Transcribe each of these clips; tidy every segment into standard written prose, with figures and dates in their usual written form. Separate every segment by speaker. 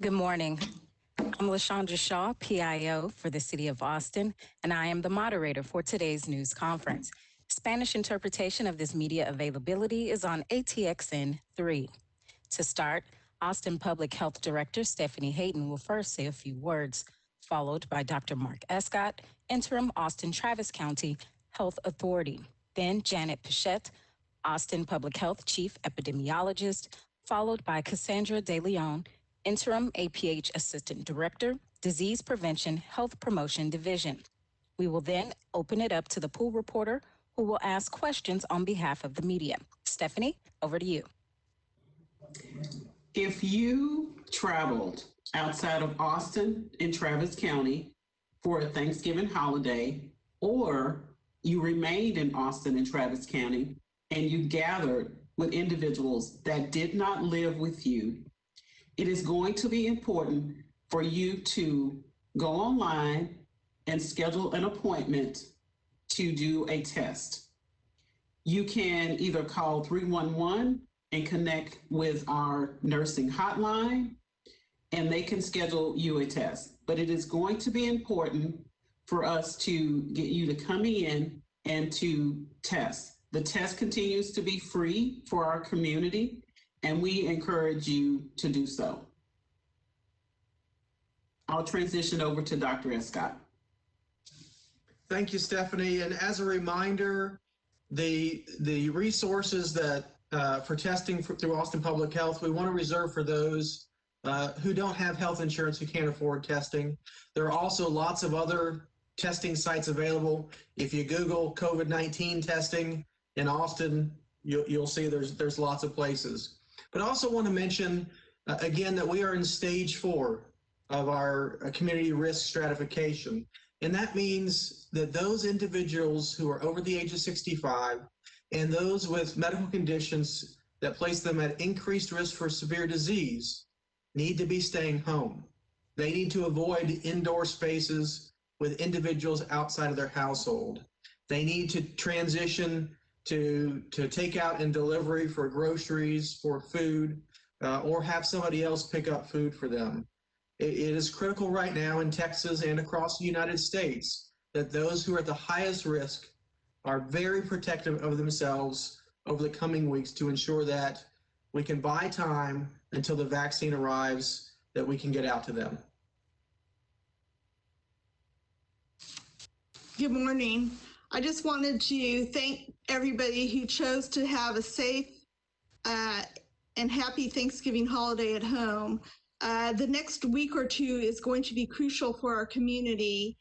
Speaker 1: Good morning. I'm LaShondra Shaw, PIO for the City of Austin, and I am the moderator for today's news conference. Spanish interpretation of this media availability is on ATXN 3. To start, Austin Public Health Director Stephanie Hayden will first say a few words, followed by Dr. Mark Escott, Interim Austin Travis County Health Authority. Then Janet Pichette, Austin Public Health Chief Epidemiologist, followed by Cassandra De Leon, Interim APH Assistant Director, Disease Prevention Health Promotion Division. We will then open it up to the pool reporter who will ask questions on behalf of the media. Stephanie, over to you.
Speaker 2: If you traveled outside of Austin and Travis County for a Thanksgiving holiday, or you remained in Austin and Travis County and you gathered with individuals that did not live with you, it is going to be important for you to go online and schedule an appointment to do a test. You can either call 311 and connect with our nursing hotline, and they can schedule you a test. But it is going to be important for us to get you to come in and to test. The test continues to be free for our community, and we encourage you to do so. I'll transition over to Dr. Escott.
Speaker 3: Thank you, Stephanie. And as a reminder, the resources that for testing through Austin Public Health, we want to reserve for those who don't have health insurance, who can't afford testing. There are also lots of other testing sites available. If you Google COVID-19 testing in Austin, you'll see there's lots of places. But I also want to mention, again, that we are in stage 4 of our community risk stratification. And that means that those individuals who are over the age of 65 and those with medical conditions that place them at increased risk for severe disease need to be staying home. They need to avoid indoor spaces with individuals outside of their household. They need to transition to takeout and delivery for groceries, for food, or have somebody else pick up food for them. It is critical right now in Texas and across the United States that those who are at the highest risk are very protective of themselves over the coming weeks to ensure that we can buy time until the vaccine arrives, that we can get out to them.
Speaker 4: Good morning. I just wanted to thank everybody who chose to have a safe and happy Thanksgiving holiday at home. The next week or two is going to be crucial for our community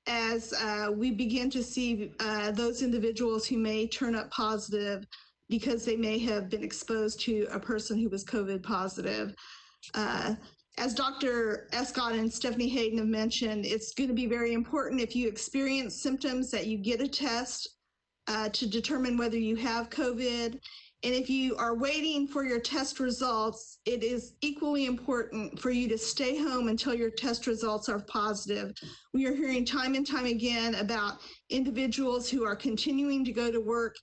Speaker 4: as we begin to see those individuals who may turn up positive because they may have been exposed to a person who was COVID positive. As Dr. Escott and Stephanie Hayden have mentioned, it's going to be very important if you experience symptoms that you get a test to determine whether you have COVID. And if you are waiting for your test results, it is equally important for you to stay home until your test results are positive. We are hearing time and time again about individuals who are continuing to go to work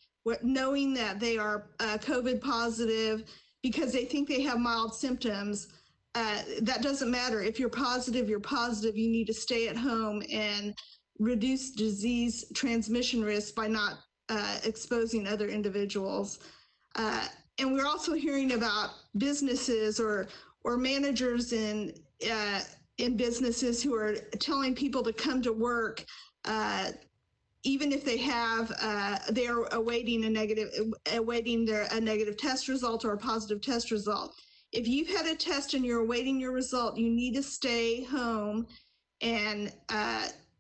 Speaker 4: knowing that they are COVID positive because they think they have mild symptoms. That doesn't matter. If you're positive, you're positive. You need to stay at home and reduce disease transmission risk by not exposing other individuals. And we're also hearing about businesses or managers in businesses who are telling people to come to work, even if they have they are awaiting a negative test result or a positive test result. If you've had a test and you're awaiting your result, you need to stay home and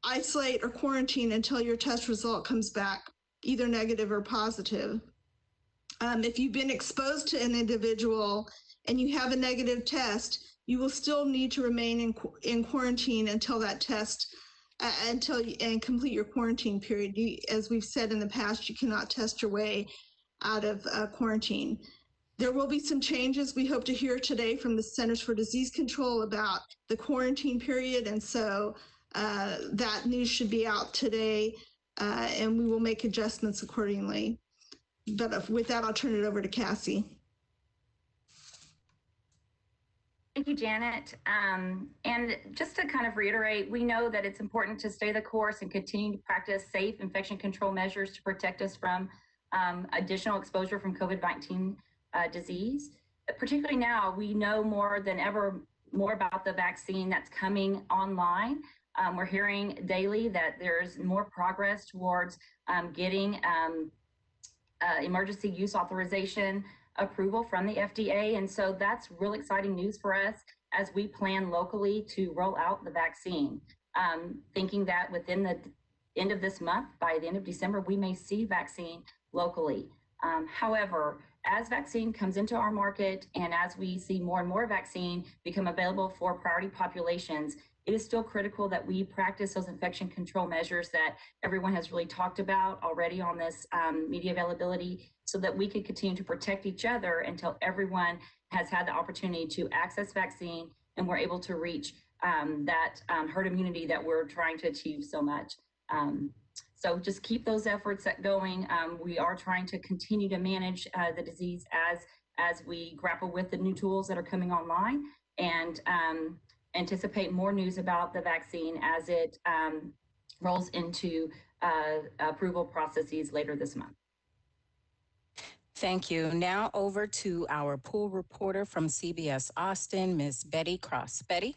Speaker 4: isolate or quarantine until your test result comes back, either negative or positive. If you've been exposed to an individual and you have a negative test, you will still need to remain in quarantine until that test, and complete your quarantine period. As we've said in the past, you cannot test your way out of quarantine. There will be some changes we hope to hear today from the Centers for Disease Control about the quarantine period, and so that news should be out today, and we will make adjustments accordingly. But with that, I'll turn it over to Cassie.
Speaker 5: Thank you, Janet. And just to kind of reiterate, we know that it's important to stay the course and continue to practice safe infection control measures to protect us from additional exposure from COVID-19 disease. Particularly now, we know more than ever more about the vaccine that's coming online. We're hearing daily that there's more progress towards getting emergency use authorization approval from the FDA. And so that's really exciting news for us as we plan locally to roll out the vaccine. Thinking that within the end of this month, by the end of December, we may see vaccine locally. However, as vaccine comes into our market and as we see more and more vaccine become available for priority populations, it is still critical that we practice those infection control measures that everyone has really talked about already on this media availability, so that we can continue to protect each other until everyone has had the opportunity to access vaccine and we're able to reach that herd immunity that we're trying to achieve so much. So just keep those efforts going. We are trying to continue to manage the disease as we grapple with the new tools that are coming online, and anticipate more news about the vaccine as it rolls into approval processes later this month.
Speaker 1: Thank you. Now over to our pool reporter from CBS Austin, Ms. Betty Cross. Betty?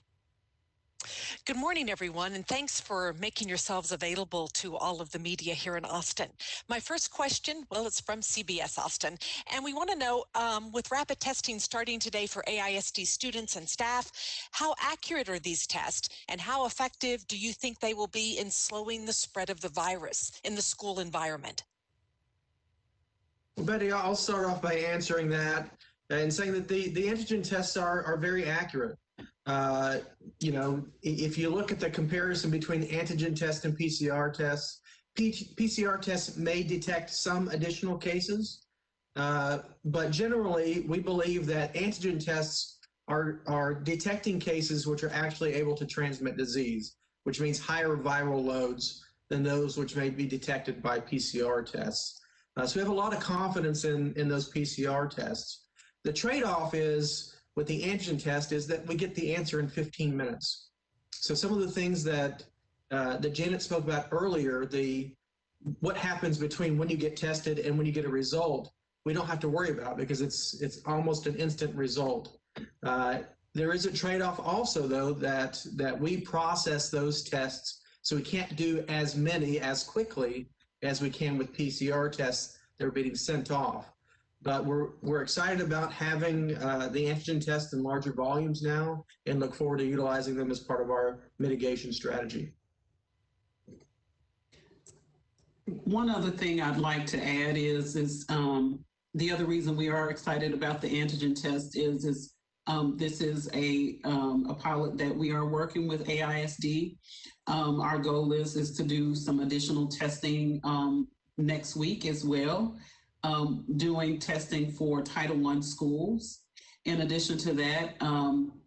Speaker 6: Good morning, everyone, and thanks for making yourselves available to all of the media here in Austin. My first question, well, it's from CBS Austin, and we want to know, with rapid testing starting today for AISD students and staff, how accurate are these tests, and how effective do you think they will be in slowing the spread of the virus in the school environment?
Speaker 3: Well, Betty, I'll start off by answering that and saying that the antigen tests are very accurate. You know, if you look at the comparison between antigen tests and PCR tests, PCR tests may detect some additional cases, but generally we believe that antigen tests are detecting cases which are actually able to transmit disease, which means higher viral loads than those which may be detected by PCR tests. So we have a lot of confidence in those PCR tests. The trade-off is with the antigen test is that we get the answer in 15 minutes. So some of the things that Janet spoke about earlier, what happens between when you get tested and when you get a result, we don't have to worry about because it's almost an instant result. There is a trade-off also, though, that we process those tests, so we can't do as many as quickly as we can with PCR tests that are being sent off. But we're excited about having the antigen test in larger volumes now and look forward to utilizing them as part of our mitigation strategy.
Speaker 2: One other thing I'd like to add is the other reason we are excited about the antigen test is this is a pilot that we are working with AISD. Our goal is to do some additional testing next week as well, doing testing for Title I schools. In addition to that,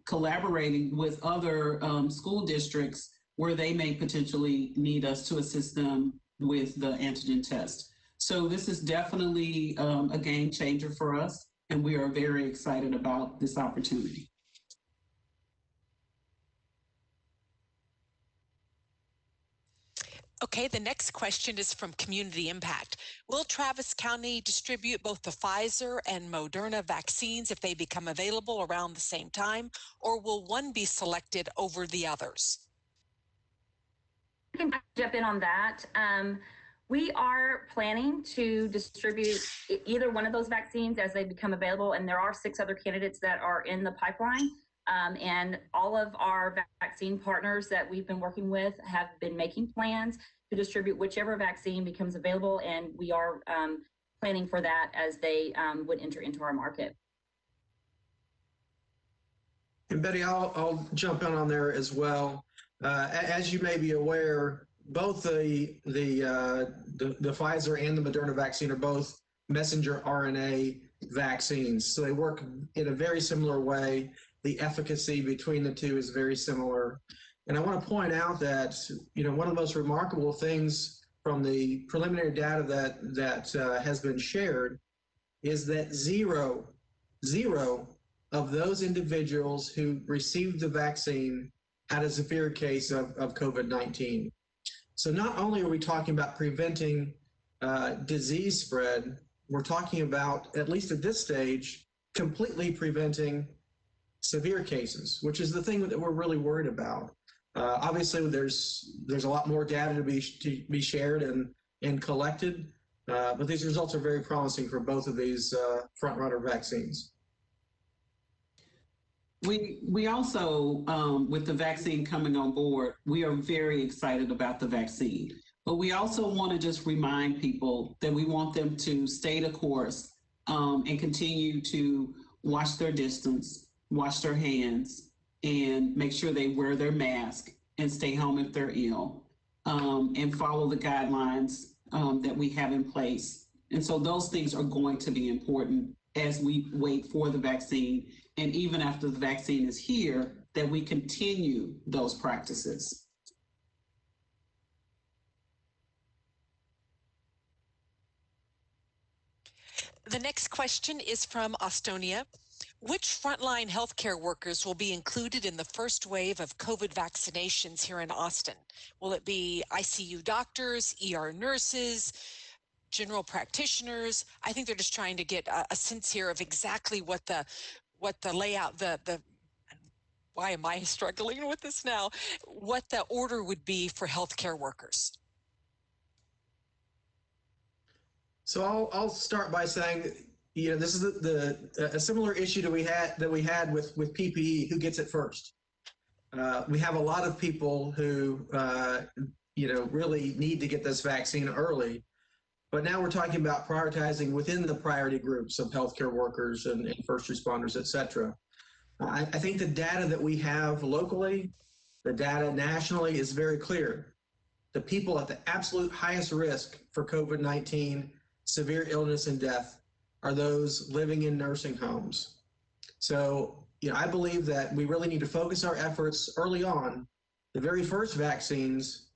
Speaker 2: collaborating with other school districts where they may potentially need us to assist them with the antigen test. So this is definitely a game changer for us, and we are very excited about this opportunity.
Speaker 6: Okay, the next question is from Community Impact. Will Travis County distribute both the Pfizer and Moderna vaccines if they become available around the same time, or will one be selected over the others?
Speaker 5: I can jump in on that. We are planning to distribute either one of those vaccines as they become available, and there are 6 other candidates that are in the pipeline. And all of our vaccine partners that we've been working with have been making plans to distribute whichever vaccine becomes available, and we are planning for that as they would enter into our market.
Speaker 3: And Betty, I'll jump in on there as well. As you may be aware, both the Pfizer and the Moderna vaccine are both messenger RNA vaccines. So they work in a very similar way. The efficacy between the two is very similar. And I want to point out that, you know, one of the most remarkable things from the preliminary data that has been shared is that zero of those individuals who received the vaccine had a severe case of COVID-19. So not only are we talking about preventing disease spread, we're talking about, at least at this stage, completely preventing severe cases, which is the thing that we're really worried about. Obviously, there's a lot more data to be shared and collected, but these results are very promising for both of these front-runner vaccines.
Speaker 2: We also, with the vaccine coming on board, we are very excited about the vaccine. But we also want to just remind people that we want them to stay the course and continue to wash their distance, wash their hands, and make sure they wear their mask and stay home if they're ill, and follow the guidelines that we have in place. And so those things are going to be important as we wait for the vaccine, and even after the vaccine is here, that we continue those practices.
Speaker 6: The next question is from Austonia. Which frontline healthcare workers will be included in the first wave of COVID vaccinations here in Austin? Will it be ICU doctors, ER nurses, general practitioners? I think they're just trying to get a sense here of exactly what the layout, why am I struggling with this now? What the order would be for healthcare workers.
Speaker 3: So I'll start by saying, this is a similar issue that we had with PPE. Who gets it first? We have a lot of people who really need to get this vaccine early, but now we're talking about prioritizing within the priority groups of healthcare workers and first responders, et cetera. I think the data that we have locally, the data nationally is very clear. The people at the absolute highest risk for COVID-19, severe illness and death, are those living in nursing homes. So, I believe that we really need to focus our efforts early on, the very first vaccines,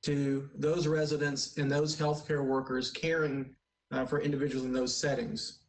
Speaker 3: to those residents and those healthcare workers caring for individuals in those settings.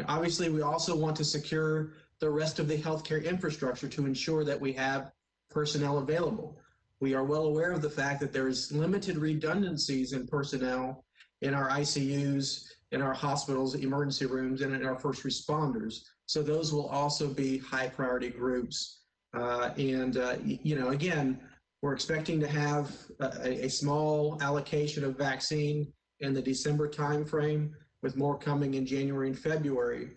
Speaker 3: Obviously, we also want to secure the rest of the healthcare infrastructure to ensure that we have personnel available. We are well aware of the fact that there's limited redundancies in personnel in our ICUs, in our hospitals, emergency rooms, and in our first responders. So those will also be high priority groups. Again, we're expecting to have a small allocation of vaccine in the December timeframe, with more coming in January and February.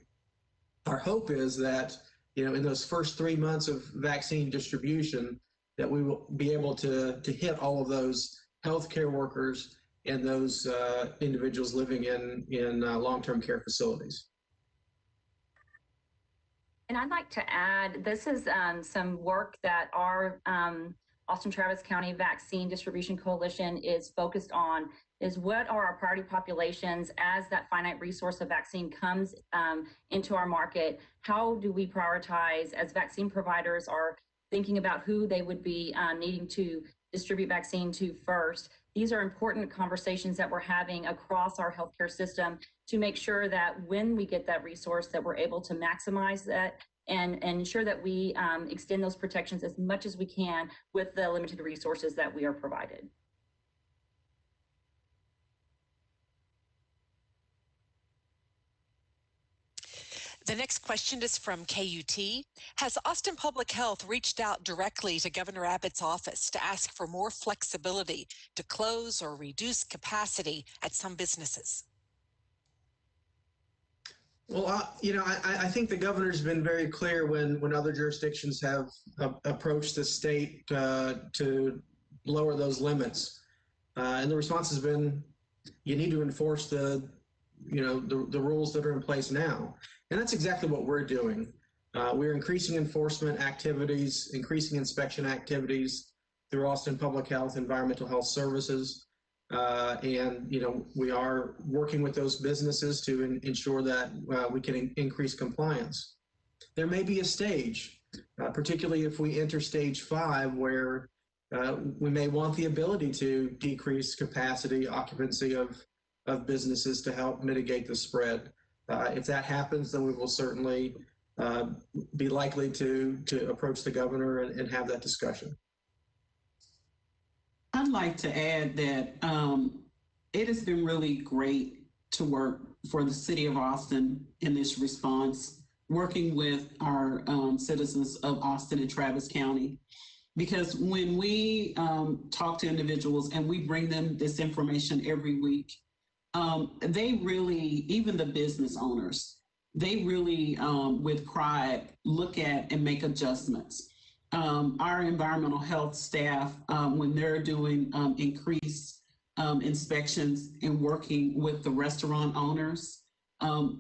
Speaker 3: Our hope is that, in those first 3 months of vaccine distribution, that we will be able to hit all of those healthcare workers and those individuals living in long-term care facilities.
Speaker 5: And I'd like to add, this is some work that our Austin Travis County Vaccine Distribution Coalition is focused on, is what are our priority populations as that finite resource of vaccine comes into our market? How do we prioritize, as vaccine providers are thinking about who they would be needing to distribute vaccine to first? These are important conversations that we're having across our healthcare system to make sure that when we get that resource, that we're able to maximize that and ensure that we extend those protections as much as we can with the limited resources that we are provided.
Speaker 6: The next question is from KUT. Has Austin Public Health reached out directly to Governor Abbott's office to ask for more flexibility to close or reduce capacity at some businesses?
Speaker 3: Well, I think the governor's been very clear when other jurisdictions have approached the state to lower those limits. And the response has been, you need to enforce the rules that are in place now. And that's exactly what we're doing. We're increasing enforcement activities, increasing inspection activities through Austin Public Health, Environmental Health Services. And we are working with those businesses to ensure that we can increase compliance. There may be a stage, particularly if we enter stage 5, where we may want the ability to decrease capacity, occupancy of businesses to help mitigate the spread. If that happens, then we will certainly be likely to approach the governor and have that discussion.
Speaker 2: I'd like to add that it has been really great to work for the city of Austin in this response, working with our citizens of Austin and Travis County. Because when we talk to individuals and we bring them this information every week, they really, even the business owners, they really, with pride, look at and make adjustments. Our environmental health staff, when they're doing increased inspections and working with the restaurant owners,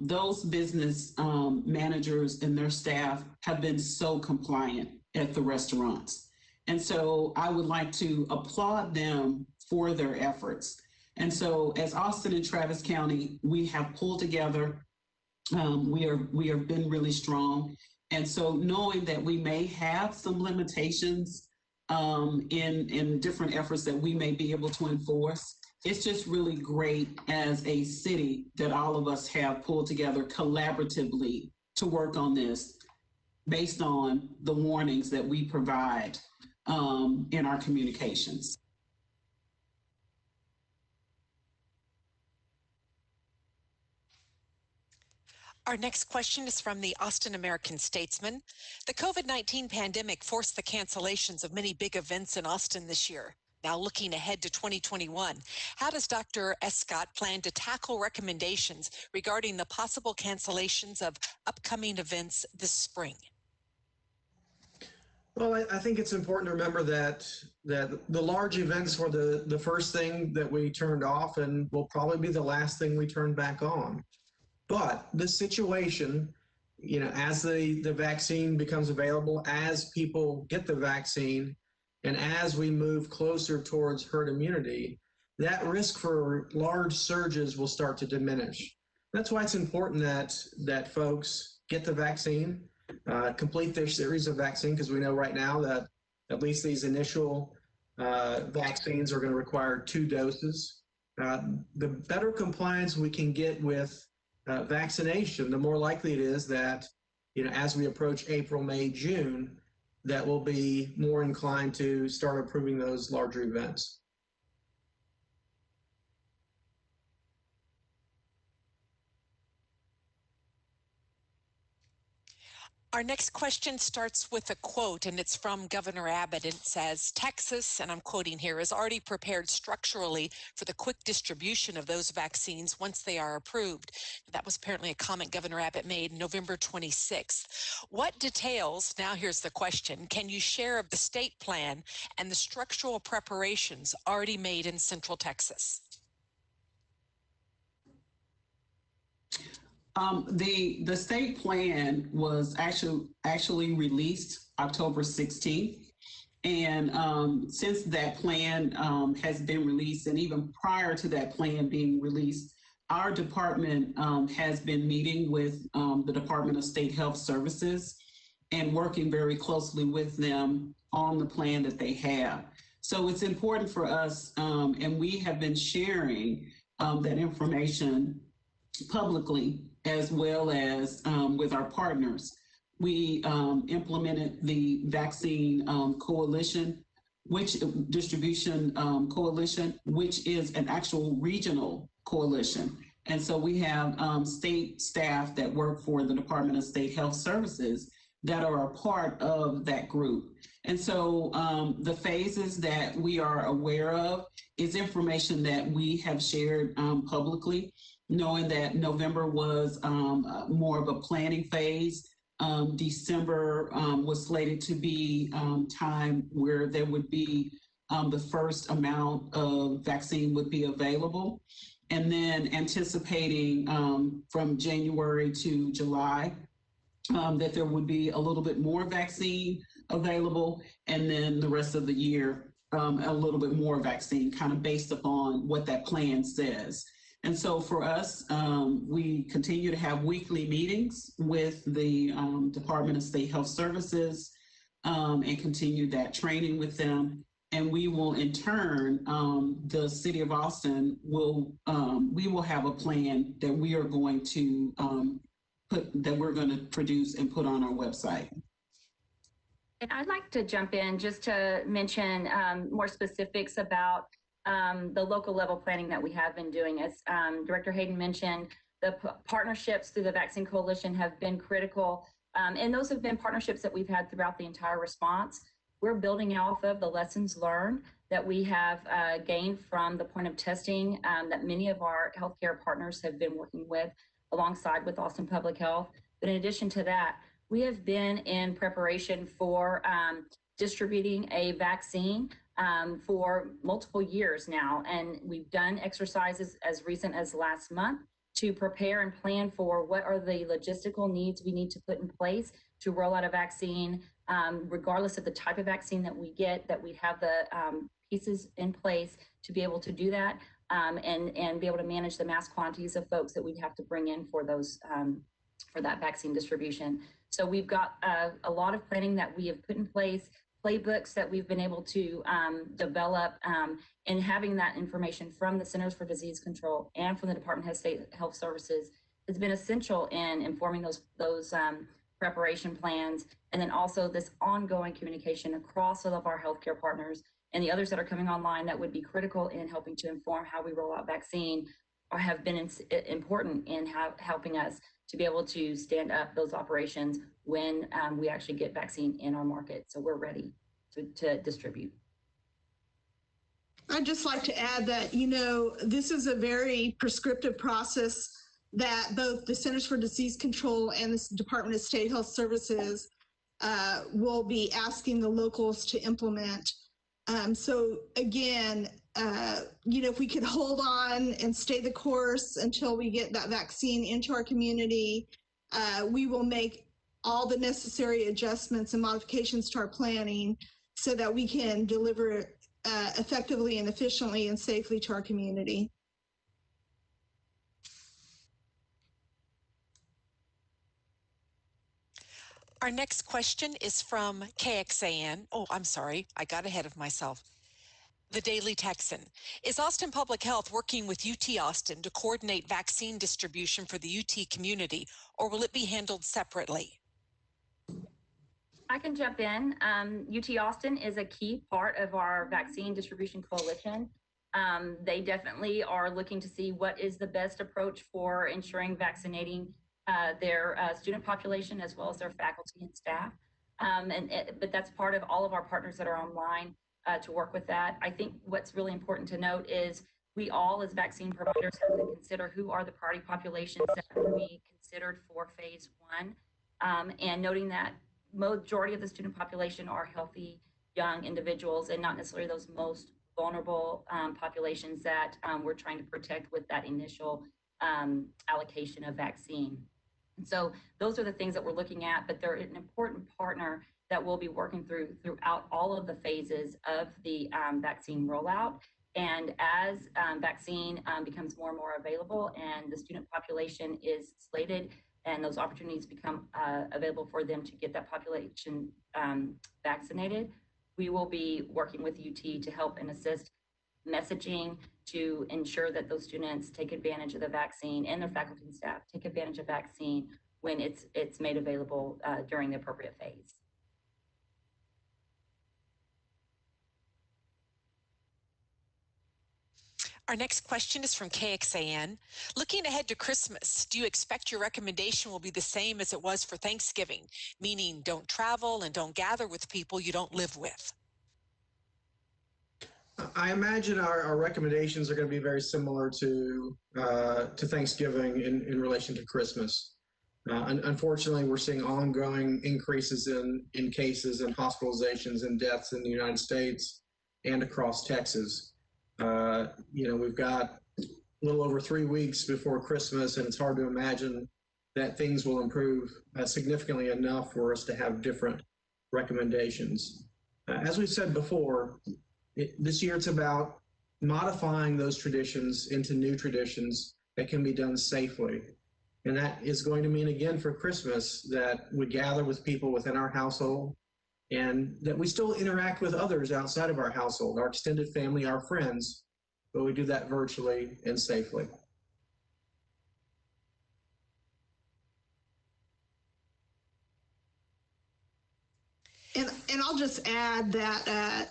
Speaker 2: those business managers and their staff have been so compliant at the restaurants. And so I would like to applaud them for their efforts. And so as Austin and Travis County, we have pulled together. We have been really strong. And so knowing that we may have some limitations in different efforts that we may be able to enforce, it's just really great as a city that all of us have pulled together collaboratively to work on this based on the warnings that we provide in our communications.
Speaker 6: Our next question is from the Austin American-Statesman. The COVID-19 pandemic forced the cancellations of many big events in Austin this year. Now looking ahead to 2021, how does Dr. Escott plan to tackle recommendations regarding the possible cancellations of upcoming events this spring?
Speaker 3: Well, I think it's important to remember that the large events were the first thing that we turned off and will probably be the last thing we turn back on. But the situation, as the vaccine becomes available, as people get the vaccine, and as we move closer towards herd immunity, that risk for large surges will start to diminish. That's why it's important that folks get the vaccine, complete their series of vaccine, because we know right now that at least these initial vaccines are going to require 2 doses. The better compliance we can get with vaccination, the more likely it is that, as we approach April, May, June, that we'll be more inclined to start approving those larger events.
Speaker 6: Our next question starts with a quote, and it's from Governor Abbott. It says, Texas, and I'm quoting here, is already prepared structurally for the quick distribution of those vaccines once they are approved. That was apparently a comment Governor Abbott made November 26th. What details, now here's the question, can you share of the state plan and the structural preparations already made in Central Texas?
Speaker 2: The state plan was actually released October 16th. And since that plan has been released, and even prior to that plan being released, our department has been meeting with the Department of State Health Services and working very closely with them on the plan that they have. So it's important for us, and we have been sharing that information publicly, as well as with our partners. We implemented the vaccine coalition, distribution coalition, which is an actual regional coalition. And so we have state staff that work for the Department of State Health Services that are a part of that group. And so the phases that we are aware of is information that we have shared publicly, knowing that November was more of a planning phase. December was slated to be time where there would be the first amount of vaccine would be available. And then anticipating from January to July that there would be a little bit more vaccine available, and then the rest of the year a little bit more vaccine, kind of based upon what that plan says. And so for us, we continue to have weekly meetings with the Department of State Health Services and continue that training with them. And we will, in turn, the City of Austin we will have a plan that we are going to we're going to produce and put on our website.
Speaker 5: And I'd like to jump in just to mention more specifics about the local level planning that we have been doing. As Director Hayden mentioned, the partnerships through the Vaccine Coalition have been critical. And those have been partnerships that we've had throughout the entire response. We're building off of the lessons learned that we have gained from the point of testing that many of our healthcare partners have been working with alongside with Austin Public Health. But in addition to that, we have been in preparation for distributing a vaccine for multiple years now. And we've done exercises as recent as last month to prepare and plan for what are the logistical needs we need to put in place to roll out a vaccine, regardless of the type of vaccine that we get, that we have the pieces in place to be able to do that and be able to manage the mass quantities of folks that we'd have to bring in for those for that vaccine distribution. So we've got a lot of planning that we have put in place, playbooks that we've been able to develop, and having that information from the Centers for Disease Control and from the Department of State Health Services has been essential in informing those preparation plans, and then also this ongoing communication across all of our healthcare partners and the others that are coming online that would be critical in helping to inform how we roll out vaccine, or have been important in helping us to be able to stand up those operations when we actually get vaccine in our market. So we're ready to distribute.
Speaker 4: I'd just like to add that, this is a very prescriptive process that both the Centers for Disease Control and the Department of State Health Services will be asking the locals to implement. So again, if we could hold on and stay the course until we get that vaccine into our community, we will make all the necessary adjustments and modifications to our planning so that we can deliver effectively and efficiently and safely to our community.
Speaker 6: Our next question is from KXAN. Oh, I'm sorry, I got ahead of myself. The Daily Texan. Is Austin Public Health working with UT Austin to coordinate vaccine distribution for the UT community, or will it be handled separately?
Speaker 5: I can jump in. UT Austin is a key part of our vaccine distribution coalition. They definitely are looking to see what is the best approach for ensuring vaccinating their student population as well as their faculty and staff. But that's part of all of our partners that are online to work with that. I think what's really important to note is we all as vaccine providers have to consider who are the priority populations that will be considered for phase one, and noting that majority of the student population are healthy young individuals and not necessarily those most vulnerable populations that we're trying to protect with that initial allocation of vaccine. And so those are the things that we're looking at, but they're an important partner that we'll be working throughout all of the phases of the vaccine rollout. And as vaccine becomes more and more available and the student population is slated and those opportunities become available for them to get that population vaccinated, we will be working with UT to help and assist messaging to ensure that those students take advantage of the vaccine and their faculty and staff take advantage of vaccine when it's made available during the appropriate phase.
Speaker 6: Our next question is from KXAN. Looking ahead to Christmas, do you expect your recommendation will be the same as it was for Thanksgiving, meaning don't travel and don't gather with people you don't live with?
Speaker 3: I imagine our recommendations are going to be very similar to Thanksgiving in relation to Christmas. Unfortunately, we're seeing ongoing increases in cases and hospitalizations and deaths in the United States and across Texas. We've got a little over 3 weeks before Christmas, and it's hard to imagine that things will improve significantly enough for us to have different recommendations. As we've said before, this year it's about modifying those traditions into new traditions that can be done safely. And that is going to mean, again, for Christmas, that we gather with people within our household and that we still interact with others outside of our household, our extended family, our friends, but we do that virtually and safely.
Speaker 4: And I'll just add that,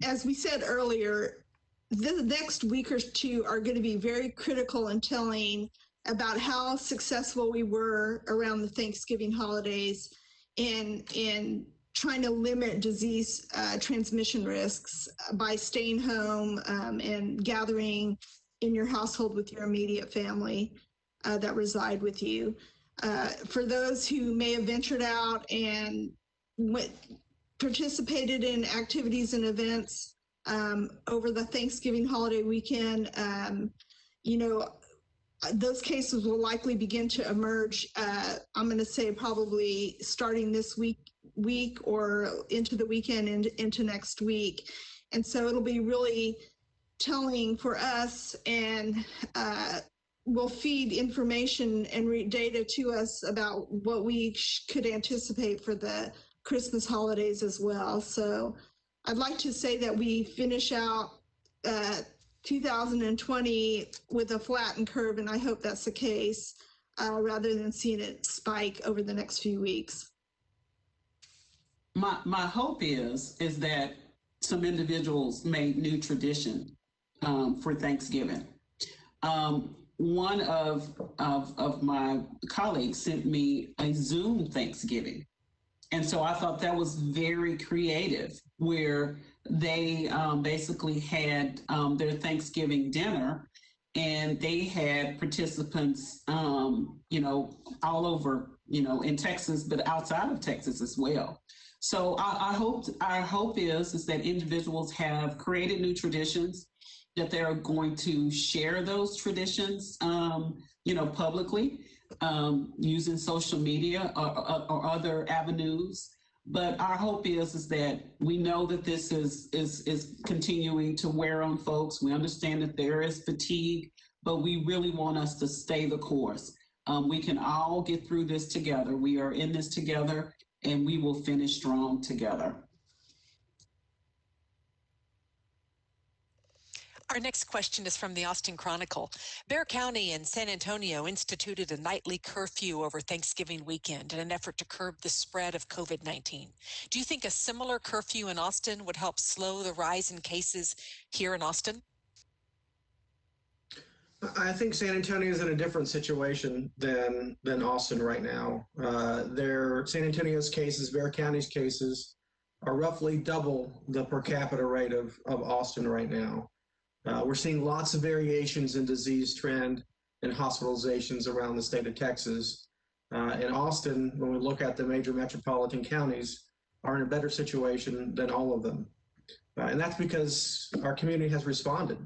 Speaker 4: as we said earlier, the next week or two are going to be very critical in telling about how successful we were around the Thanksgiving holidays in trying to limit disease transmission risks by staying home and gathering in your household with your immediate family that reside with you. For those who may have ventured out and participated in activities and events over the Thanksgiving holiday weekend, those cases will likely begin to emerge. I'm going to say probably starting this week or into the weekend and into next week. And so it'll be really telling for us, and will feed information and data to us about what we could anticipate for the Christmas holidays as well. So I'd like to say that we finish out 2020 with a flattened curve, and I hope that's the case, rather than seeing it spike over the next few weeks.
Speaker 2: My hope is that some individuals made new tradition for Thanksgiving. One of my colleagues sent me a Zoom Thanksgiving. And so I thought that was very creative, where they basically had their Thanksgiving dinner, and they had participants, all over, in Texas, but outside of Texas as well. So our hope is that individuals have created new traditions, that they're going to share those traditions, publicly, using social media or other avenues. But our hope is that we know that this is continuing to wear on folks. We understand that there is fatigue, but we really want us to stay the course. We can all get through this together. We are in this together, and we will finish strong together.
Speaker 6: Our next question is from the Austin Chronicle. Bexar County and San Antonio instituted a nightly curfew over Thanksgiving weekend in an effort to curb the spread of COVID-19. Do you think a similar curfew in Austin would help slow the rise in cases here in Austin?
Speaker 3: I think San Antonio is in a different situation than Austin right now. San Antonio's cases, Bexar County's cases, are roughly double the per capita rate of Austin right now. We're seeing lots of variations in disease trend and hospitalizations around the state of Texas. In Austin, when we look at the major metropolitan counties, are in a better situation than all of them. And that's because our community has responded.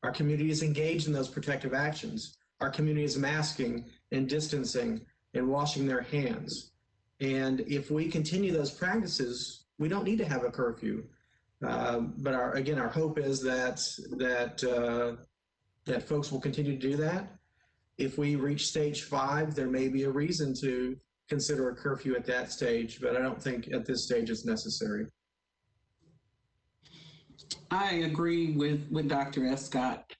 Speaker 3: Our community is engaged in those protective actions. Our community is masking and distancing and washing their hands. And if we continue those practices, we don't need to have a curfew. But our hope is that folks will continue to do that. If we reach stage 5, there may be a reason to consider a curfew at that stage, but I don't think at this stage it's necessary.
Speaker 2: I agree with Dr. Escott.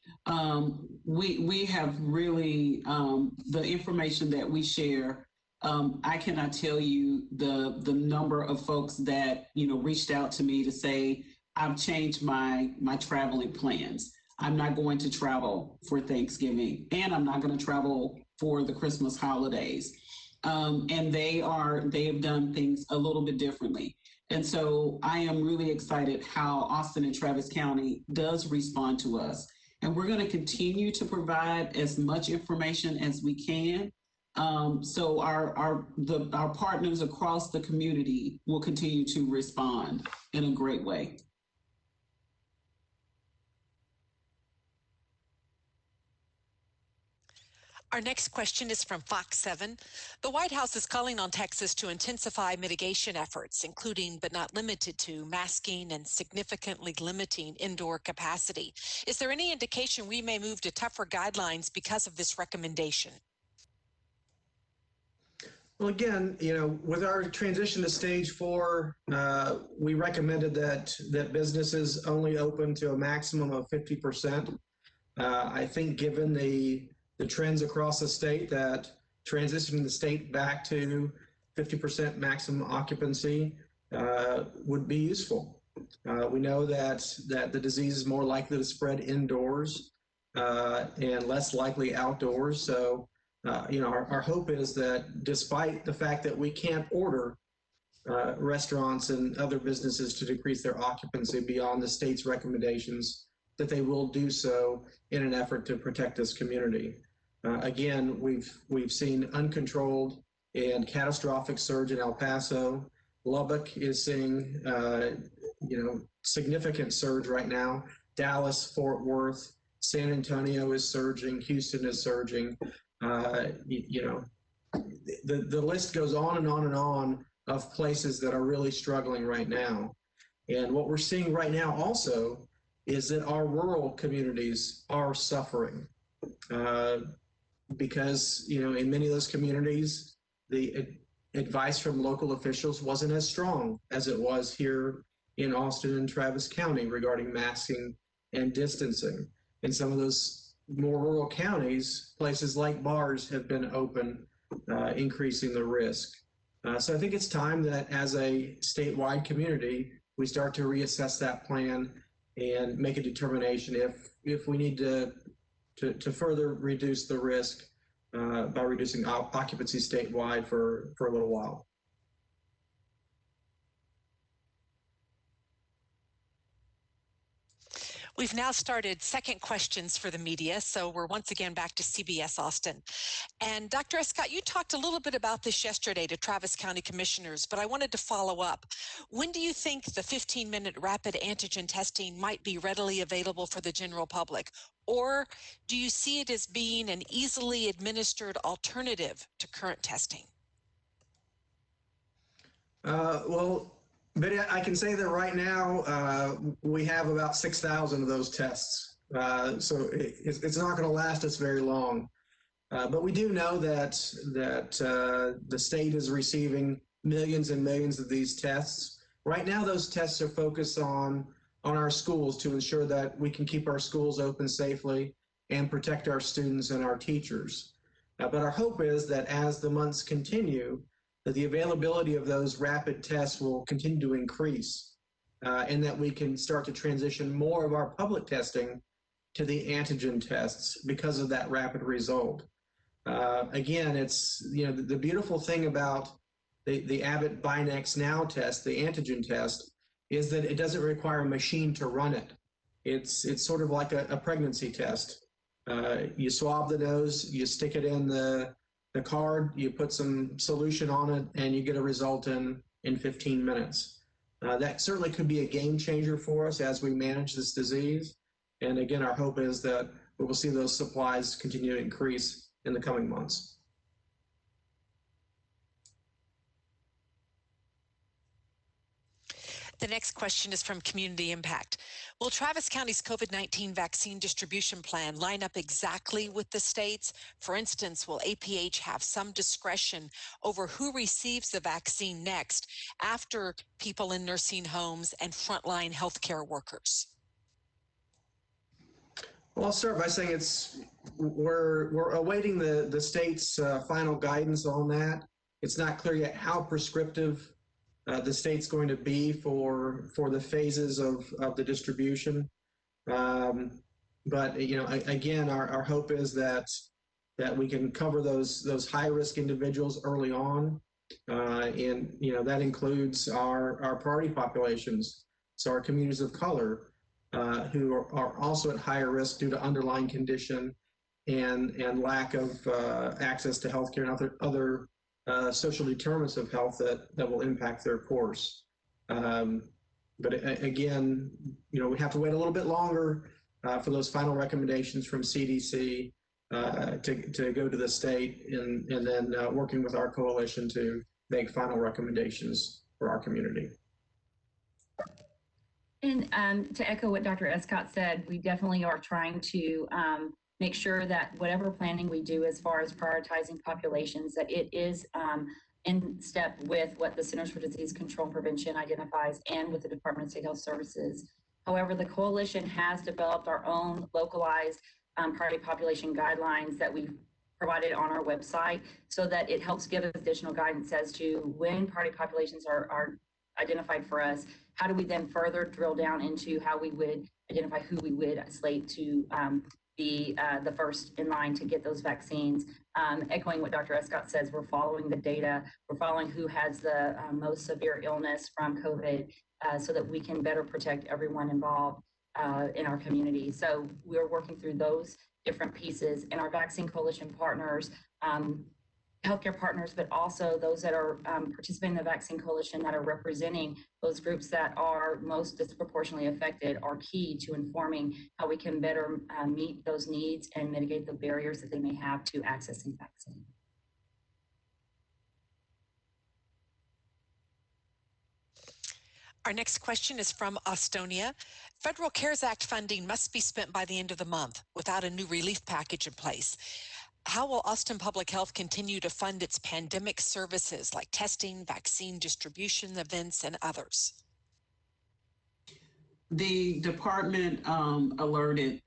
Speaker 2: We have really, the information that we share, I cannot tell you the number of folks that, reached out to me to say, I've changed my traveling plans. I'm not going to travel for Thanksgiving, and I'm not going to travel for the Christmas holidays. And they have done things a little bit differently. And so I am really excited how Austin and Travis County does respond to us. And we're going to continue to provide as much information as we can. So our partners across the community will continue to respond in a great way.
Speaker 6: Our next question is from Fox 7. The White House is calling on Texas to intensify mitigation efforts, including but not limited to masking and significantly limiting indoor capacity. Is there any indication we may move to tougher guidelines because of this recommendation?
Speaker 3: Well, again, with our transition to stage 4, we recommended that businesses only open to a maximum of 50%. I think given the trends across the state, that transitioning the state back to 50% maximum occupancy would be useful. We know that the disease is more likely to spread indoors and less likely outdoors. So, our hope is that despite the fact that we can't order restaurants and other businesses to decrease their occupancy beyond the state's recommendations, that they will do so in an effort to protect this community. Again, we've seen uncontrolled and catastrophic surge in El Paso. Lubbock is seeing significant surge right now. Dallas, Fort Worth, San Antonio is surging. Houston is surging. The list goes on and on and on of places that are really struggling right now. And what we're seeing right now also is that our rural communities are suffering because, in many of those communities, the advice from local officials wasn't as strong as it was here in Austin and Travis County regarding masking and distancing. In some of those more rural counties, places like bars have been open, increasing the risk. So I think it's time that as a statewide community, we start to reassess that plan and make a determination if we need to further reduce the risk by reducing occupancy statewide for a little while.
Speaker 6: We've now started second questions for the media, so we're once again back to CBS Austin. And Dr. Escott, you talked a little bit about this yesterday to Travis County commissioners, but I wanted to follow up. When do you think the 15-minute rapid antigen testing might be readily available for the general public? Or do you see it as being an easily administered alternative to current testing?
Speaker 3: But I can say that right now we have about 6,000 of those tests. So it's not going to last us very long. But we do know that the state is receiving millions and millions of these tests. Right now, those tests are focused on our schools to ensure that we can keep our schools open safely and protect our students and our teachers. But our hope is that as the months continue, that the availability of those rapid tests will continue to increase and that we can start to transition more of our public testing to the antigen tests because of that rapid result. Again, it's, the beautiful thing about the Abbott Binax Now test, the antigen test, is that it doesn't require a machine to run it. It's sort of like a pregnancy test. You swab the nose, you stick it in the card, you put some solution on it, and you get a result in 15 minutes. That certainly could be a game changer for us as we manage this disease. And again, our hope is that we will see those supplies continue to increase in the coming months.
Speaker 6: The next question is from Community Impact. Will Travis County's COVID-19 vaccine distribution plan line up exactly with the state's? For instance, will APH have some discretion over who receives the vaccine next after people in nursing homes and frontline healthcare workers?
Speaker 3: Well, I'll start by saying we're awaiting the state's final guidance on that. It's not clear yet how prescriptive the state's going to be for the phases of the distribution. But again, our hope is that we can cover those high risk individuals early on, and that includes our priority populations, so our communities of color who are also at higher risk due to underlying condition and lack of access to healthcare and other social determinants of health that will impact their course. But again, we have to wait a little bit longer for those final recommendations from CDC to go to the state and then working with our coalition to make final recommendations for our community.
Speaker 5: And to echo what Dr. Escott said, we definitely are trying to make sure that whatever planning we do as far as prioritizing populations, that it is in step with what the Centers for Disease Control and Prevention identifies and with the Department of State Health Services. However, the coalition has developed our own localized priority population guidelines that we've provided on our website so that it helps give us additional guidance as to when priority populations are identified for us. How do we then further drill down into how we would identify who we would slate to be the first in line to get those vaccines? Echoing what Dr. Escott says, we're following the data. We're following who has the most severe illness from COVID so that we can better protect everyone involved in our community. So we're working through those different pieces, and our vaccine coalition partners, healthcare partners, but also those that are participating in the vaccine coalition that are representing those groups that are most disproportionately affected are key to informing how we can better meet those needs and mitigate the barriers that they may have to accessing vaccine.
Speaker 6: Our next question is from Austonia. Federal CARES Act funding must be spent by the end of the month without a new relief package in place. How will Austin Public Health continue to fund its pandemic services like testing, vaccine distribution, events, and others?
Speaker 2: The department alerted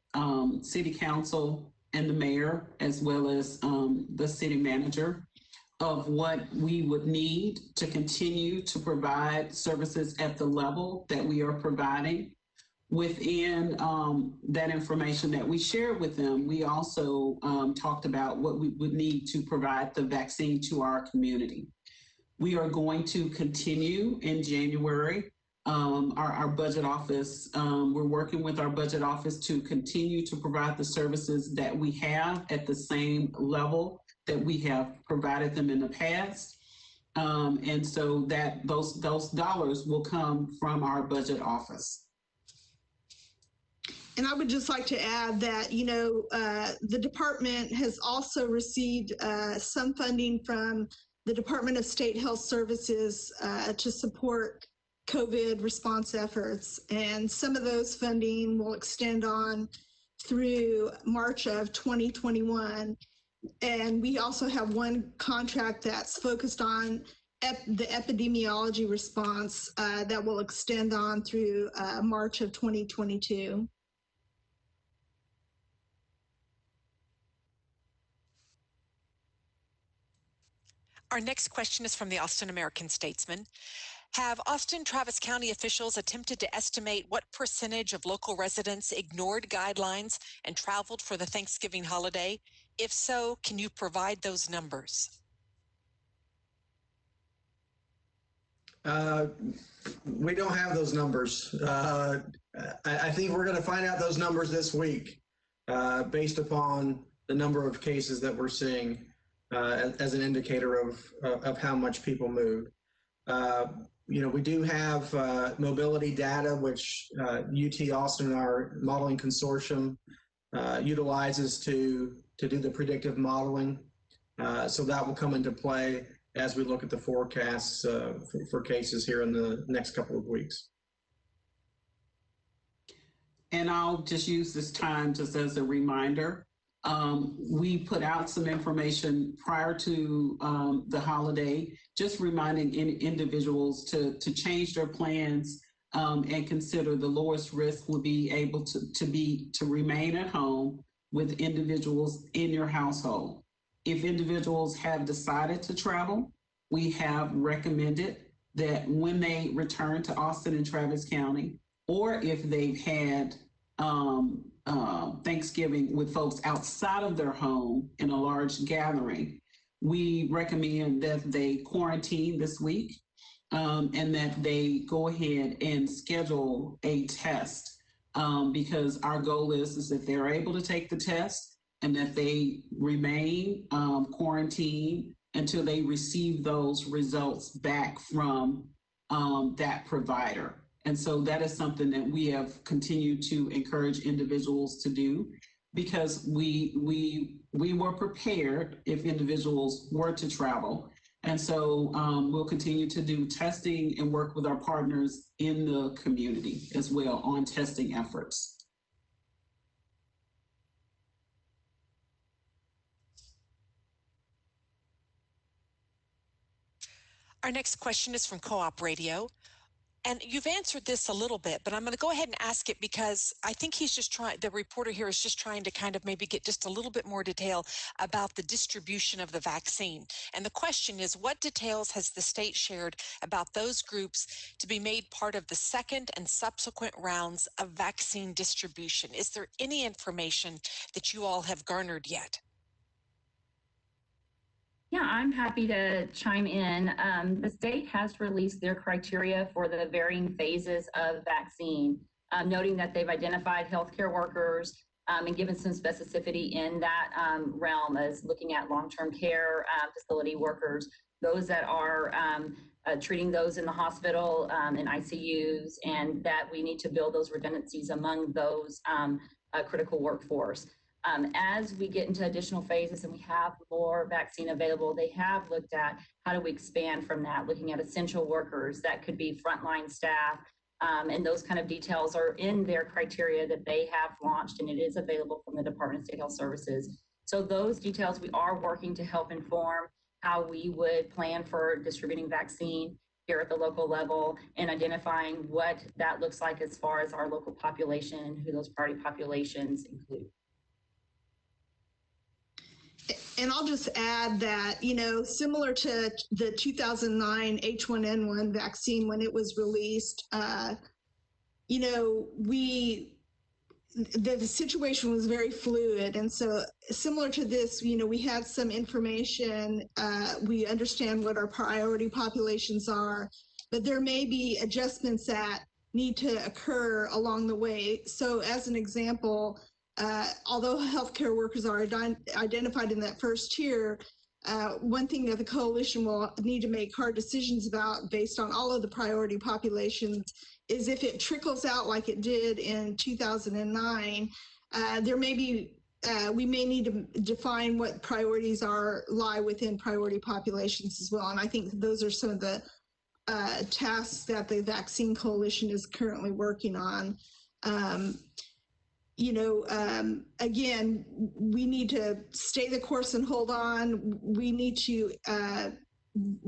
Speaker 2: city council and the mayor, as well as the city manager, of what we would need to continue to provide services at the level that we are providing. Within that information that we shared with them, we also talked about what we would need to provide the vaccine to our community. We are going to continue in January. Our budget office, we're working with our budget office to continue to provide the services that we have at the same level that we have provided them in the past. And so that those dollars will come from our budget office.
Speaker 4: And I would just like to add that, you know, the department has also received some funding from the Department of State Health Services to support COVID response efforts. And some of those funding will extend on through March of 2021. And we also have one contract that's focused on the epidemiology response that will extend on through March of 2022.
Speaker 6: Our next question is from the Austin American-Statesman. Have Austin Travis County officials attempted to estimate what percentage of local residents ignored guidelines and traveled for the Thanksgiving holiday? If so, can you provide those numbers?
Speaker 3: We don't have those numbers. I think we're going to find out those numbers this week based upon the number of cases that we're seeing as an indicator of how much people move. You know, we do have mobility data, which UT Austin, our modeling consortium, utilizes to do the predictive modeling. So that will come into play as we look at the forecasts for cases here in the next couple of weeks.
Speaker 2: And I'll just use this time just as a reminder. We put out some information prior to the holiday, just reminding individuals to change their plans and consider the lowest risk would be able to remain at home with individuals in your household. If individuals have decided to travel, we have recommended that when they return to Austin and Travis County, or if they've had Thanksgiving with folks outside of their home in a large gathering, we recommend that they quarantine this week and that they go ahead and schedule a test because our goal is that they're able to take the test and that they remain quarantined until they receive those results back from that provider. And so that is something that we have continued to encourage individuals to do because we were prepared if individuals were to travel. And so we'll continue to do testing and work with our partners in the community as well on testing efforts.
Speaker 6: Our next question is from Co-op Radio. And you've answered this a little bit, but I'm going to go ahead and ask it because I think he's just trying, the reporter here is just trying to kind of maybe get just a little bit more detail about the distribution of the vaccine. And the question is, what details has the state shared about those groups to be made part of the second and subsequent rounds of vaccine distribution? Is there any information that you all have garnered yet?
Speaker 5: Yeah, I'm happy to chime in. The state has released their criteria for the varying phases of vaccine, noting that they've identified healthcare workers and given some specificity in that realm as looking at long-term care facility workers, those that are treating those in the hospital and ICUs, and that we need to build those redundancies among those critical workforce. As we get into additional phases and we have more vaccine available, they have looked at how do we expand from that, looking at essential workers, that could be frontline staff, and those kind of details are in their criteria that they have launched, and it is available from the Department of State Health Services. So those details we are working to help inform how we would plan for distributing vaccine here at the local level and identifying what that looks like as far as our local population and who those priority populations include.
Speaker 4: And I'll just add that, similar to the 2009 H1N1 vaccine when it was released, the situation was very fluid. And so similar to this, we had some information, we understand what our priority populations are, but there may be adjustments that need to occur along the way. So as an example, although healthcare workers are identified in that first tier, one thing that the coalition will need to make hard decisions about based on all of the priority populations is if it trickles out like it did in 2009, there may be, we may need to define what priorities lie within priority populations as well. And I think those are some of the tasks that the Vaccine Coalition is currently working on. Again, we need to stay the course and hold on. We need to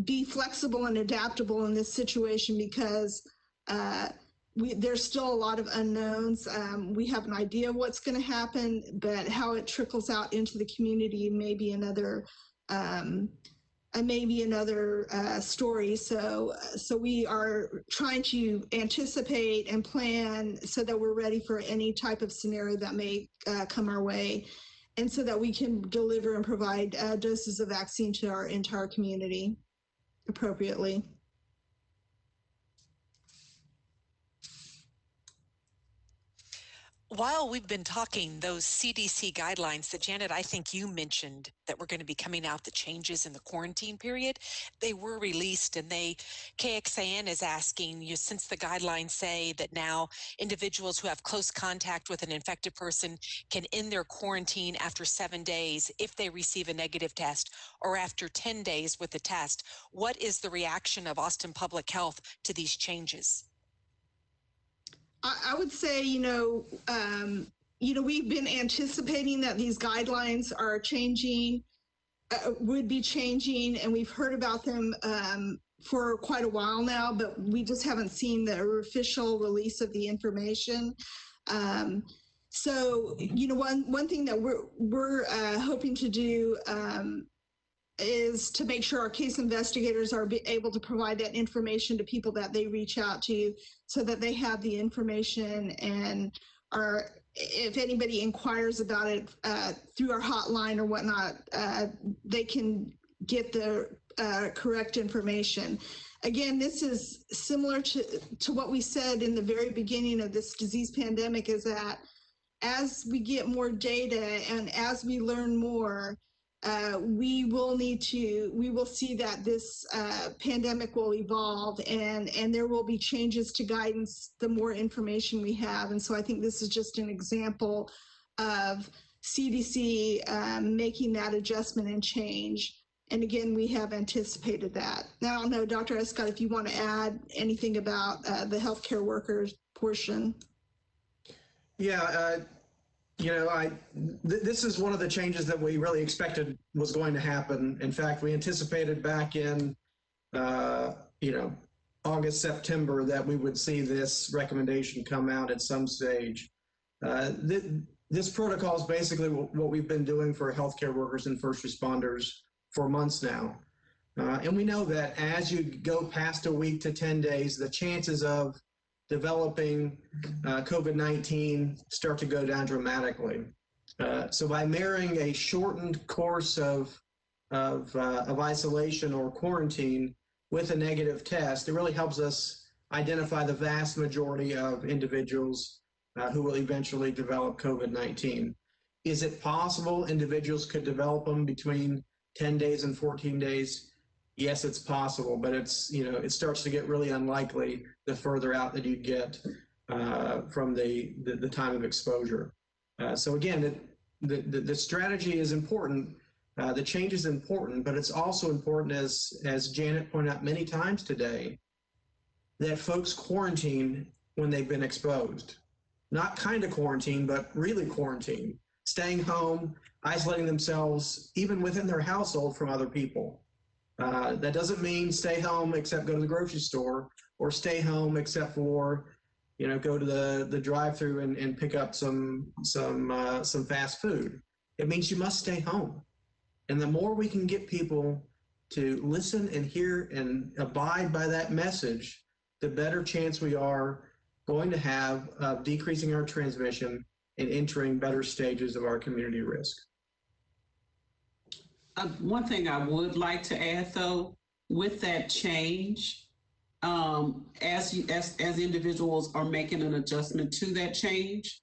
Speaker 4: be flexible and adaptable in this situation because there's still a lot of unknowns. We have an idea of what's going to happen, but how it trickles out into the community may be another story. So we are trying to anticipate and plan so that we're ready for any type of scenario that may come our way, and so that we can deliver and provide doses of vaccine to our entire community appropriately.
Speaker 6: While we've been talking, those CDC guidelines that Janet, I think you mentioned that were going to be coming out, the changes in the quarantine period, they were released, and KXAN is asking you, since the guidelines say that now individuals who have close contact with an infected person can end their quarantine after 7 days if they receive a negative test, or after 10 days with the test, what is the reaction of Austin Public Health to these changes?
Speaker 4: I would say, we've been anticipating that these guidelines are changing, would be changing, and we've heard about them for quite a while now, but we just haven't seen the official release of the information. So, one thing that we're hoping to do is to make sure our case investigators are able to provide that information to people that they reach out to, so that they have the information and if anybody inquires about it through our hotline or whatnot, they can get the correct information. Again, this is similar to what we said in the very beginning of this disease pandemic, is that as we get more data and as we learn more, we will see that this pandemic will evolve, and there will be changes to guidance the more information we have. And so I think this is just an example of CDC making that adjustment and change. And again, we have anticipated that. Now, I don't know, Dr. Escott, if you want to add anything about the healthcare workers portion.
Speaker 3: Yeah, this is one of the changes that we really expected was going to happen. In fact, we anticipated back in, August, September that we would see this recommendation come out at some stage. This protocol is basically what we've been doing for healthcare workers and first responders for months now. And we know that as you go past a week to 10 days, the chances of developing COVID-19 start to go down dramatically. So by marrying a shortened course of isolation or quarantine with a negative test, it really helps us identify the vast majority of individuals who will eventually develop COVID-19. Is it possible individuals could develop them between 10 days and 14 days? Yes, it's possible, but it's, it starts to get really unlikely the further out that you get from the time of exposure. So again, the strategy is important. The change is important, but it's also important, as Janet pointed out many times today, that folks quarantine when they've been exposed. Not kind of quarantine, but really quarantine, staying home, isolating themselves, even within their household from other people. That doesn't mean stay home except go to the grocery store, or stay home except for, go to the drive-through and pick up some fast food. It means you must stay home. And the more we can get people to listen and hear and abide by that message, the better chance we are going to have of decreasing our transmission and entering better stages of our community risk.
Speaker 2: One thing I would like to add, though, with that change, as individuals are making an adjustment to that change,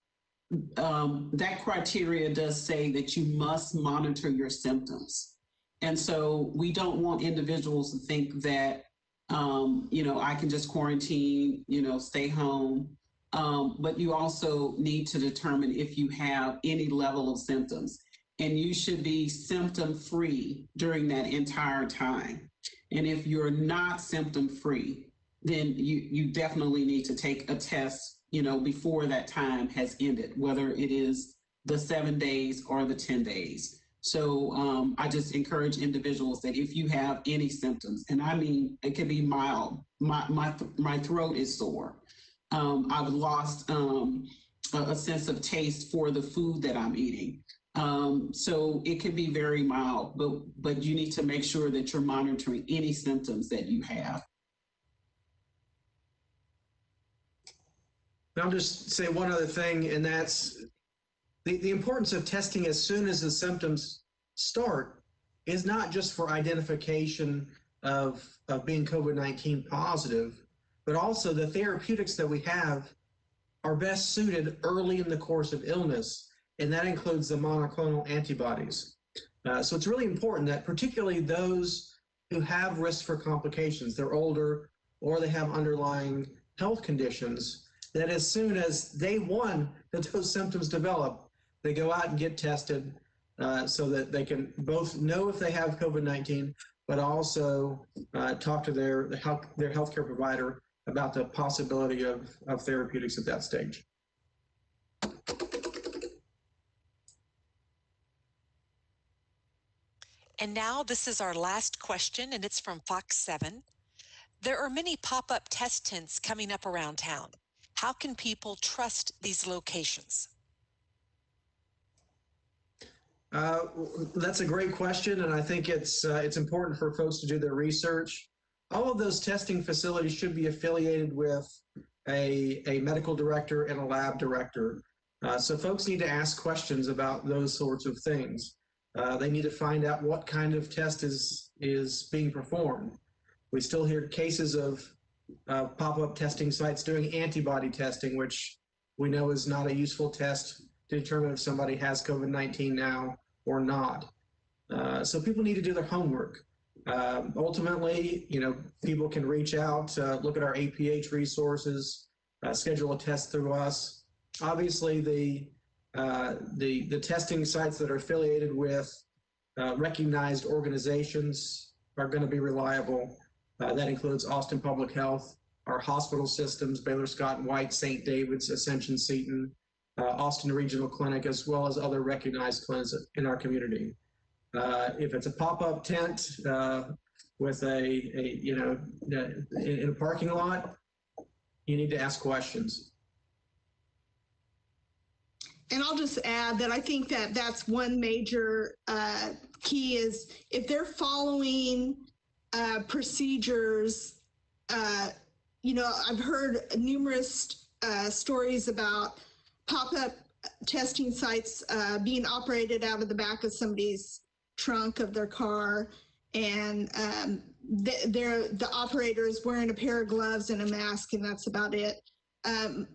Speaker 2: that criteria does say that you must monitor your symptoms. And so we don't want individuals to think that, I can just quarantine, stay home. But you also need to determine if you have any level of symptoms. And you should be symptom-free during that entire time. And if you're not symptom-free, then you definitely need to take a test, before that time has ended, whether it is the 7 days or the 10 days. So I just encourage individuals that if you have any symptoms, and I mean, it can be mild, my throat is sore. I've lost a sense of taste for the food that I'm eating. So it can be very mild, but you need to make sure that you're monitoring any symptoms that you have.
Speaker 3: I'll just say one other thing, and that's the importance of testing as soon as the symptoms start is not just for identification of being COVID-19 positive, but also the therapeutics that we have are best suited early in the course of illness, and that includes the monoclonal antibodies. So it's really important that particularly those who have risk for complications, they're older or they have underlying health conditions, that as soon as day one that those symptoms develop, they go out and get tested so that they can both know if they have COVID-19, but also talk to their healthcare provider about the possibility of therapeutics at that stage.
Speaker 6: And now this is our last question, and it's from Fox 7. There are many pop-up test tents coming up around town. How can people trust these locations?
Speaker 3: That's a great question, and I think it's important for folks to do their research. All of those testing facilities should be affiliated with a medical director and a lab director. So folks need to ask questions about those sorts of things. They need to find out what kind of test is being performed. We still hear cases of pop-up testing sites doing antibody testing, which we know is not a useful test to determine if somebody has COVID-19 now or not. So people need to do their homework. Ultimately, people can reach out, look at our APH resources, schedule a test through us. Obviously, the testing sites that are affiliated with recognized organizations are going to be reliable. That includes Austin Public Health, our hospital systems, Baylor Scott and White, St. David's, Ascension Seton, Austin Regional Clinic, as well as other recognized clinics in our community. If it's a pop-up tent, with in a parking lot, you need to ask questions.
Speaker 4: And I'll just add that I think that that's one major key is if they're following procedures. I've heard numerous stories about pop-up testing sites being operated out of the back of somebody's trunk of their car, and the operator is wearing a pair of gloves and a mask, and that's about it.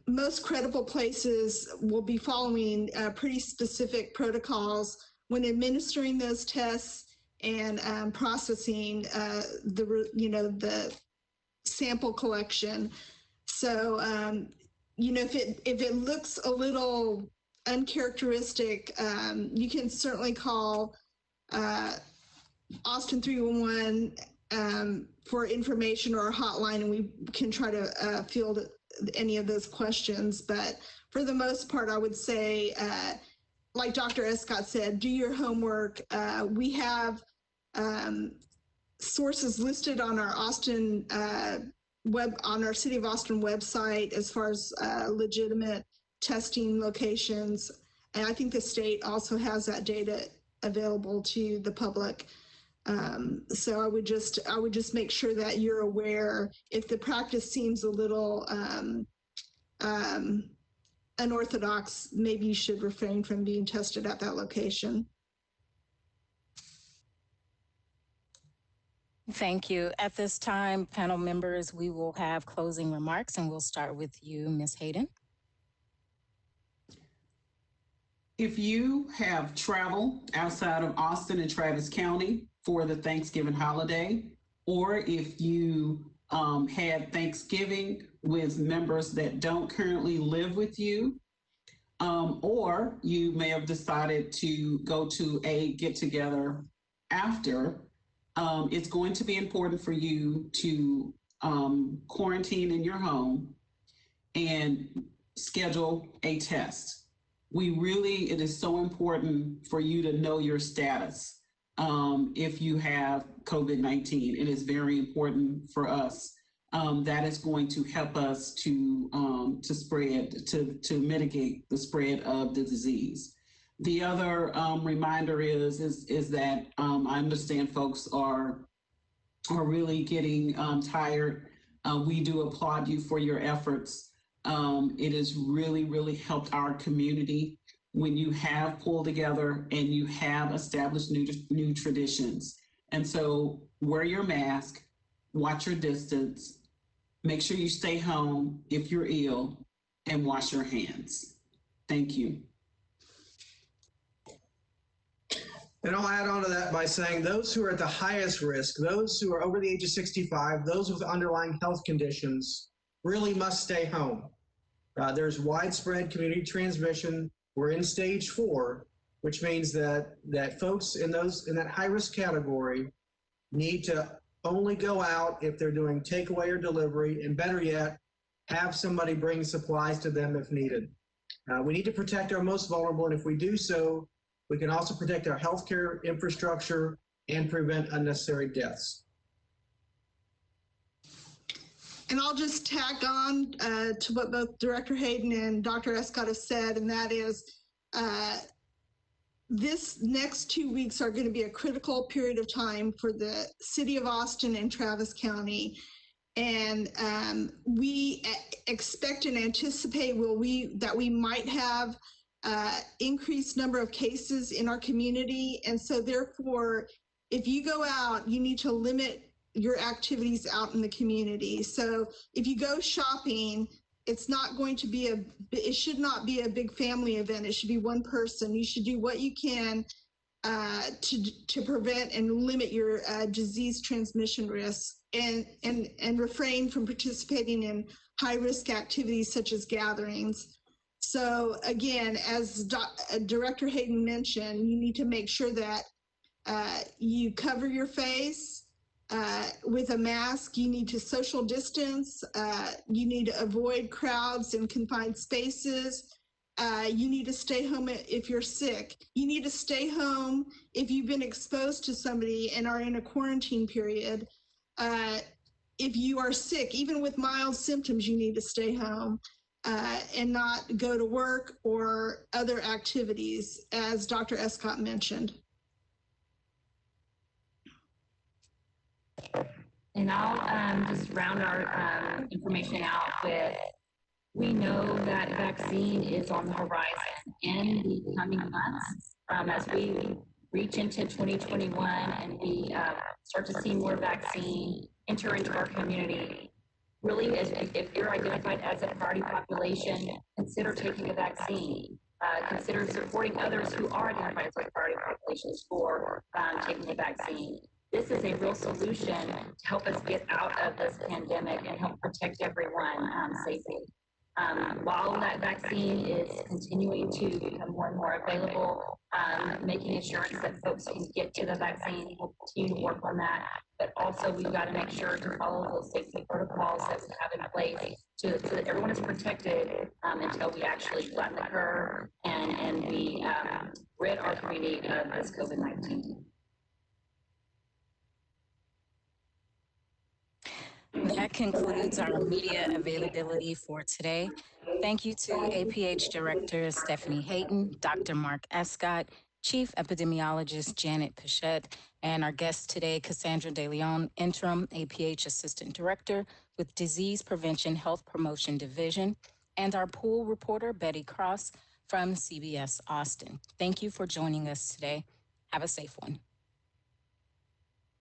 Speaker 4: Most credible places will be following pretty specific protocols when administering those tests and processing the sample collection. So if it looks a little uncharacteristic, you can certainly call Austin 311 for information or a hotline, and we can try to field any of those questions. But for the most part, I would say, like Dr. Escott said, do your homework. We have sources listed on our Austin on our City of Austin website as far as legitimate testing locations, and I think the state also has that data available to the public. So I would just make sure that you're aware if the practice seems a little unorthodox, maybe you should refrain from being tested at that location.
Speaker 1: Thank you. At this time, panel members, we will have closing remarks, and we'll start with you, Ms. Hayden.
Speaker 2: If you have traveled outside of Austin and Travis County for the Thanksgiving holiday, or if you had Thanksgiving with members that don't currently live with you, or you may have decided to go to a get-together after, it's going to be important for you to quarantine in your home and schedule a test. It is so important for you to know your status if you have COVID-19. It is very important for us. That is going to help us to mitigate the spread of the disease. The other reminder is that I understand folks are really getting tired. We do applaud you for your efforts. It has really helped our community when you have pulled together and you have established new traditions. And so wear your mask, watch your distance, make sure you stay home if you're ill, and wash your hands. Thank you.
Speaker 3: And I'll add on to that by saying those who are at the highest risk, those who are over the age of 65, those with underlying health conditions, really must stay home. There's widespread community transmission. We're in stage 4, which means that folks in that high risk category need to only go out if they're doing takeaway or delivery, and better yet, have somebody bring supplies to them if needed. We need to protect our most vulnerable, and if we do so, we can also protect our healthcare infrastructure and prevent unnecessary deaths.
Speaker 4: And I'll just tag on to what both Director Hayden and Dr. Escott have said, and that is this next 2 weeks are going to be a critical period of time for the City of Austin and Travis County. And we expect and anticipate that we might have increased number of cases in our community. And so therefore, if you go out, you need to limit your activities out in the community. So if you go shopping, it's not going to be it should not be a big family event. It should be one person. You should do what you can to prevent and limit your disease transmission risks, and refrain from participating in high risk activities such as gatherings. So again, as Director Hayden mentioned, you need to make sure that you cover your face with a mask. You need to social distance. You need to avoid crowds and confined spaces. You need to stay home if you're sick. You need to stay home if you've been exposed to somebody and are in a quarantine period. if you are sick, even with mild symptoms, you need to stay home and not go to work or other activities, as Dr. Escott mentioned.
Speaker 5: And I'll just round our information out with, we know that vaccine is on the horizon in the coming months as we reach into 2021 and we start to see more vaccine enter into our community. Really, if you're identified as a priority population, consider taking a vaccine. Consider supporting others who are identified as priority populations for taking the vaccine. This is a real solution to help us get out of this pandemic and help protect everyone safely. While that vaccine is continuing to become more and more available, making assurance that folks can get to the vaccine, we'll continue to work on that. But also, we've got to make sure to follow those safety protocols that we have in place so that everyone is protected until we actually flatten the curve and we rid our community of this COVID-19.
Speaker 1: That concludes our media availability for today. Thank you to APH Director Stephanie Hayton, Dr. Mark Escott, Chief Epidemiologist Janet Pichette, and our guest today, Cassandra De Leon, Interim APH Assistant Director with Disease Prevention Health Promotion Division, and our pool reporter, Betty Cross from CBS Austin. Thank you for joining us today. Have a safe one.